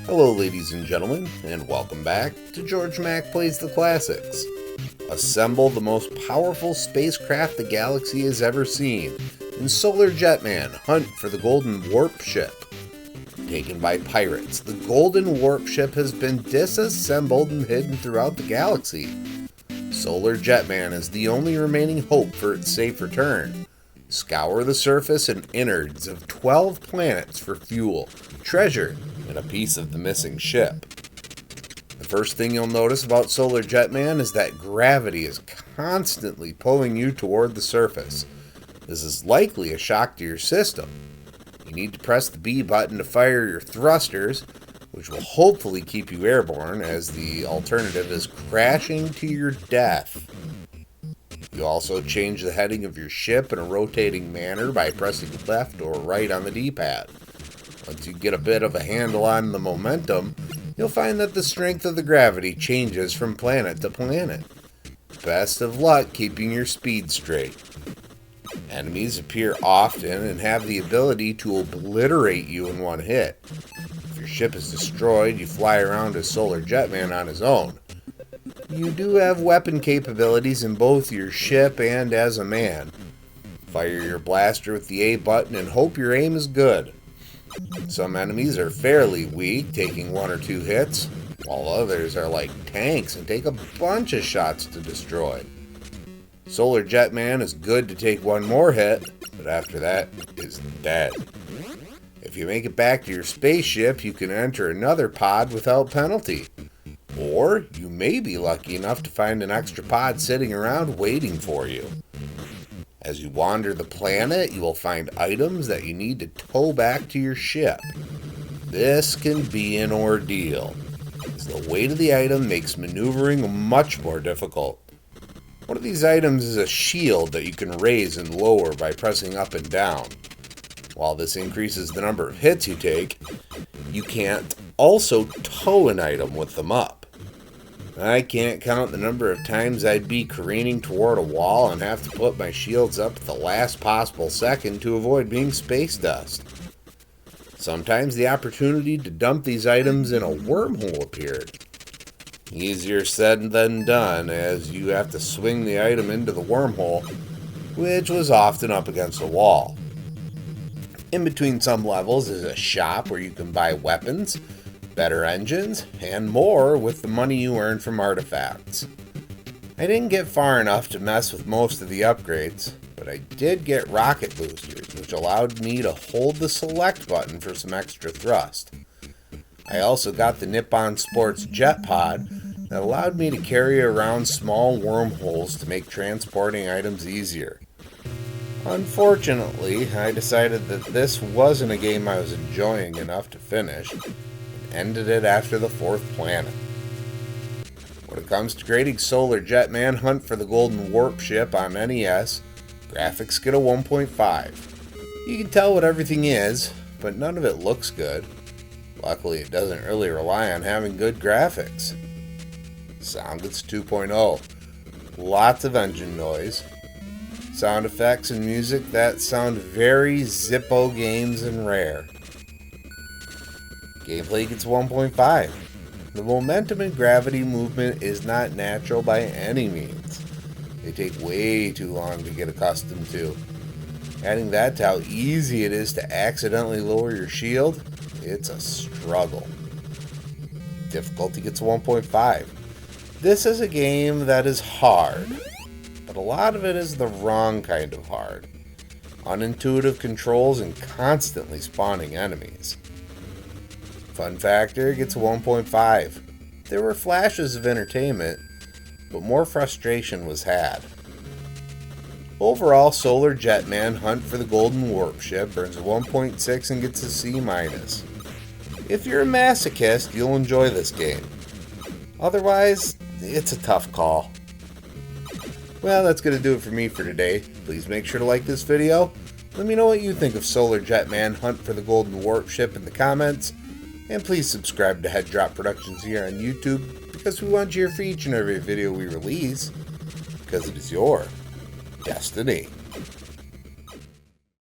Hello ladies and gentlemen, and welcome back to Georg Mack Plays the Classics. Assemble the most powerful spacecraft the galaxy has ever seen in Solar Jetman, Hunt for the Golden Warpship. Taken by pirates, the Golden Warpship has been disassembled and hidden throughout the galaxy. Solar Jetman is the only remaining hope for its safe return. Scour the surface and innards of 12 planets for fuel, treasure, and a piece of the missing ship. The first thing you'll notice about Solar Jetman is that gravity is constantly pulling you toward the surface. This is likely a shock to your system. You need to press the B button to fire your thrusters, which will hopefully keep you airborne, as the alternative is crashing to your death. You also change the heading of your ship in a rotating manner by pressing left or right on the D-pad. Once you get a bit of a handle on the momentum, you'll find that the strength of the gravity changes from planet to planet. Best of luck keeping your speed straight. Enemies appear often and have the ability to obliterate you in one hit. If your ship is destroyed, you fly around as Solar Jetman on his own. You do have weapon capabilities in both your ship and as a man. Fire your blaster with the A button and hope your aim is good. Some enemies are fairly weak, taking 1 or 2 hits, while others are like tanks and take a bunch of shots to destroy. Solar Jetman is good to take 1 more hit, but after that is dead. If you make it back to your spaceship, you can enter another pod without penalty. Or you may be lucky enough to find an extra pod sitting around waiting for you. As you wander the planet, you will find items that you need to tow back to your ship. This can be an ordeal, as the weight of the item makes maneuvering much more difficult. One of these items is a shield that you can raise and lower by pressing up and down. While this increases the number of hits you take, you can't also tow an item with them up. I can't count the number of times I'd be careening toward a wall and have to put my shields up at the last possible second to avoid being space dust. Sometimes the opportunity to dump these items in a wormhole appeared. Easier said than done, as you have to swing the item into the wormhole, which was often up against a wall. In between some levels is a shop where you can buy weapons, better engines, and more with the money you earn from artifacts. I didn't get far enough to mess with most of the upgrades, but I did get rocket boosters, which allowed me to hold the select button for some extra thrust. I also got the Nippon Sports Jet Pod that allowed me to carry around small wormholes to make transporting items easier. Unfortunately, I decided that this wasn't a game I was enjoying enough to finish, ended it after the 4th planet. When it comes to grading Solar Jetman Hunt for the Golden Warpship on NES, graphics get a 1.5. You can tell what everything is, but none of it looks good. Luckily, it doesn't really rely on having good graphics. Sound gets 2.0. Lots of engine noise. Sound effects and music that sound very Zippo games and Rare. Gameplay gets 1.5. The momentum and gravity movement is not natural by any means. They take way too long to get accustomed to. Adding that to how easy it is to accidentally lower your shield, it's a struggle. Difficulty gets 1.5. This is a game that is hard, but a lot of it is the wrong kind of hard. Unintuitive controls and constantly spawning enemies. Fun factor gets a 1.5. There were flashes of entertainment, but more frustration was had. Overall, Solar Jetman Hunt for the Golden Warpship earns a 1.6 and gets a C-. If you're a masochist, you'll enjoy this game. Otherwise, it's a tough call. Well, that's going to do it for me for today. Please make sure to like this video. Let me know what you think of Solar Jetman Hunt for the Golden Warpship in the comments. And please subscribe to Head Drop Productions here on YouTube, because we want you here for each and every video we release, because it is your destiny.